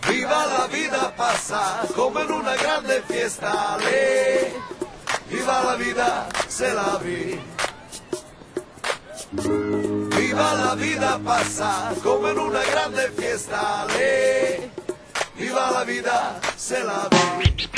Viva la vida pasa como en una grande fiesta, le. Viva la vida, se la vi. Viva la vida pasa como en una grande fiesta, le. Viva la vida, se la vi.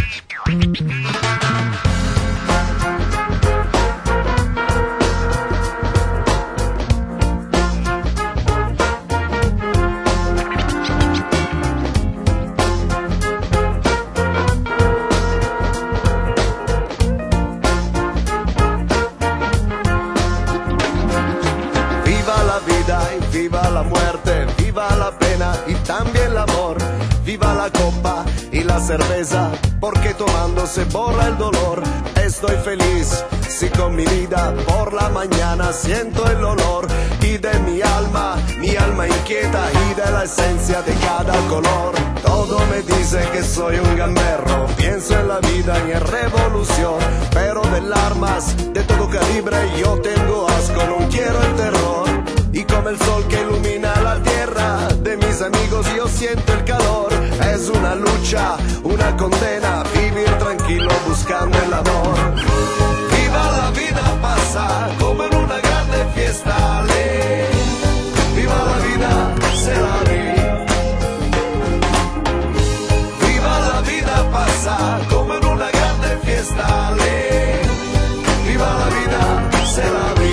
Viva la muerte, viva la pena y también el amor. Viva la copa y la cerveza, porque tomando se borra el dolor. Estoy feliz, si con mi vida por la mañana siento el olor. Y de mi alma inquieta y de la esencia de cada color. Todo me dice que soy un gamberro, pienso en la vida y en revolución. Pero de armas de todo calibre yo tengo asco, no quiero el terror. Y como el sol que ilumina la tierra, de mis amigos yo siento el calor. Es una lucha, una condena, vivir tranquilo buscando el amor. Viva la vida pasa como en una grande fiesta, le. Viva la vida, se la vi. Viva la vida pasa como en una grande fiesta, le. Viva la vida, se la vi.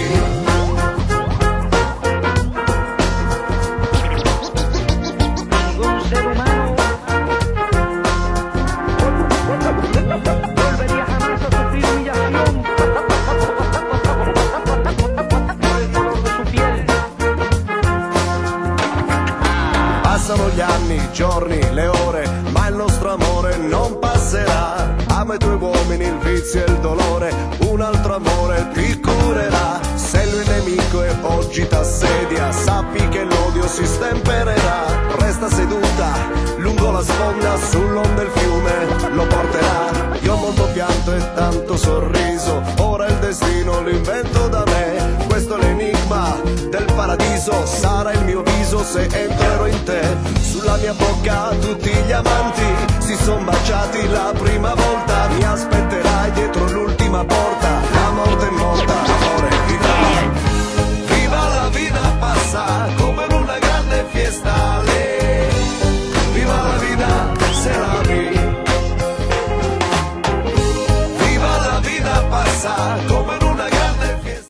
Passano gli anni, i giorni, le ore, ma il nostro amore non passerà. Ama i tuoi uomini, il vizio e il dolore, un altro amore ti curerà. Se lui è nemico e oggi t'assedia, sappi che l'odio si stempererà. Resta seduta lungo la sponda, sull'onda il fiume lo porterà. Io ho molto pianto e tanto sorriso, ora il destino lo invento da me. Questo è l'enigma del paradiso, sarà il mio viso se entrerò in te. Sulla mia bocca tutti gli amanti si son baciati la prima volta. Mi aspetterai dietro l'ultima porta, la morte è morta, amore,